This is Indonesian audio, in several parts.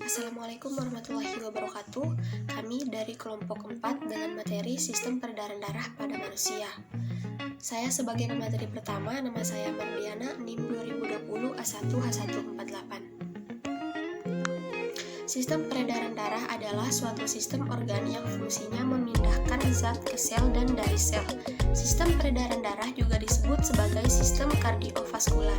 Assalamualaikum warahmatullahi wabarakatuh. Kami dari kelompok 4 dengan materi Sistem Peredaran Darah pada Manusia. Saya sebagai pemateri pertama, nama saya Marliana, NIM 2020 A1H148. Sistem peredaran darah adalah suatu sistem organ yang fungsinya memindahkan zat ke sel dan dari sel. Sistem peredaran darah juga disebut sebagai sistem kardiovaskular.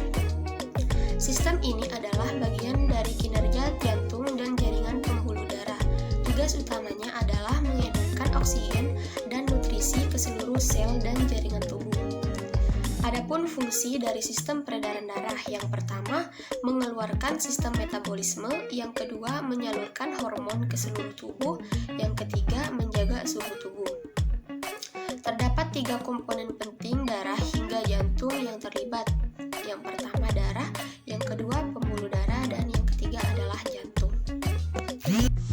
Sistem ini adalah bagian dari kinerja jantung dan jaringan pembuluh darah. Tugas utamanya adalah mengedarkan oksigen dan nutrisi ke seluruh sel dan jaringan tubuh. Adapun fungsi dari sistem peredaran darah, yang pertama, mengeluarkan sistem metabolisme, yang kedua, menyalurkan hormon ke seluruh tubuh, yang ketiga, menjaga suhu tubuh. Terdapat 3 komponen penting darah hingga jantung yang terlibat. Yang pertama darah, yang kedua pembuluh darah, dan yang ketiga adalah jantung.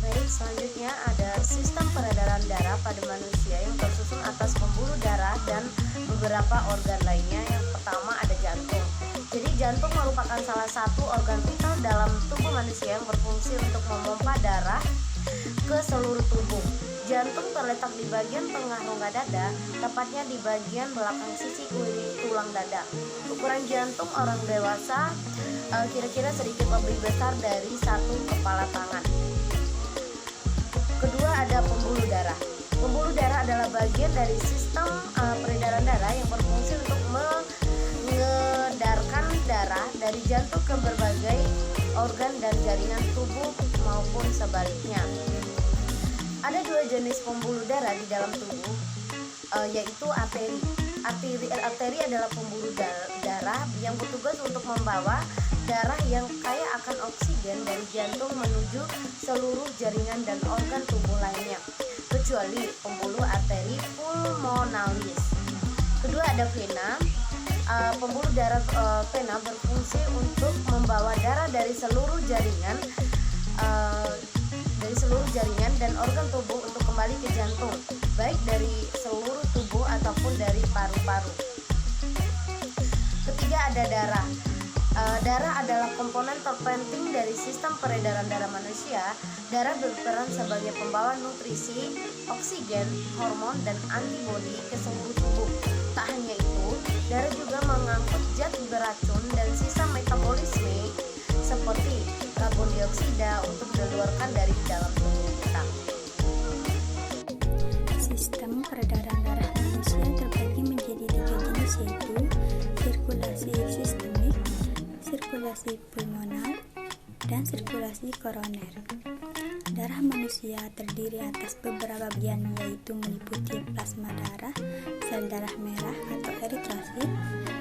Baik, selanjutnya ada sistem peredaran darah pada manusia yang tersusun atas pembuluh darah dan beberapa organ lainnya. Yang pertama ada jantung. Jadi jantung merupakan salah satu organ vital dalam tubuh manusia yang berfungsi untuk memompa darah ke seluruh tubuh. Jantung terletak di bagian tengah rongga dada, tepatnya di bagian belakang sisi tulang dada. Ukuran jantung orang dewasa kira-kira sedikit lebih besar dari satu kepala tangan. Kedua ada pembuluh darah. Pembuluh darah adalah bagian dari sistem peredaran darah yang berfungsi untuk mengedarkan darah dari jantung ke berbagai organ dan jaringan tubuh maupun sebaliknya. Ada 2 jenis pembuluh darah di dalam tubuh, yaitu arteri. Arteri adalah pembuluh darah yang bertugas untuk membawa darah yang kaya akan oksigen dari jantung menuju seluruh jaringan dan organ tubuh lainnya, kecuali pembuluh arteri pulmonalis. Kedua ada vena. Pembuluh darah vena berfungsi untuk membawa darah dari seluruh jaringan dan organ tubuh untuk kembali ke jantung, baik dari seluruh tubuh ataupun dari paru-paru. Ketiga ada darah. Darah adalah komponen terpenting dari sistem peredaran darah manusia. Darah berperan sebagai pembawa nutrisi, oksigen, hormon, dan antibodi ke seluruh tubuh. Tak hanya itu, darah juga mengangkut zat beracun dan sisa metabolisme seperti karbon dioksida untuk dikeluarkan dari dalam tubuh kita. Sistem peredaran darah manusia terbagi menjadi 3 jenis, yaitu sirkulasi sistemik, sirkulasi pulmonal, dan sirkulasi koroner. Darah manusia terdiri atas beberapa bagian, yaitu meliputi plasma darah, sel darah merah atau eritrosit,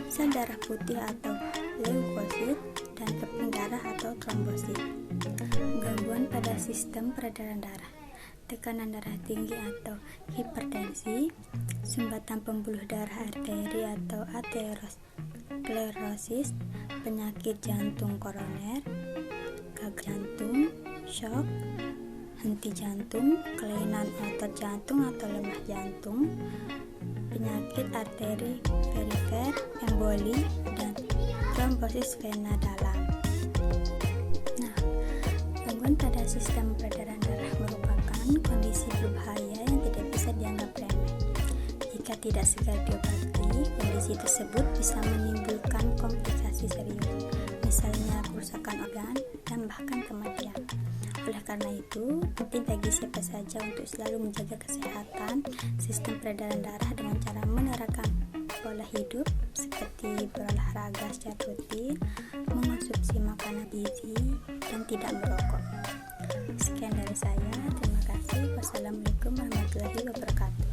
sel darah putih atau leukosit, dan keping darah atau trombosit. Gangguan pada sistem peredaran darah: tekanan darah tinggi atau hipertensi, sumbatan pembuluh darah arteri atau aterosklerosis, penyakit jantung koroner, gagal jantung, shock, henti jantung, kelainan otot jantung atau lemah jantung, penyakit arteri perifer, emboli, dan trombosis vena dalam. Nah, gangguan pada sistem peredaran darah merupakan kondisi berbahaya yang tidak bisa dianggap remeh. Jika tidak segera diobati, kondisi tersebut bisa menimbulkan komplikasi serius, misalnya kerusakan organ dan bahkan kematian. Oleh karena itu, penting bagi siapa saja untuk selalu menjaga kesehatan sistem peredaran darah dengan cara menerapkan pola hidup seperti berolahraga secara rutin, mengonsumsi makanan gizi, dan tidak merokok. Sekian dari saya, terima kasih. Wassalamualaikum warahmatullahi wabarakatuh.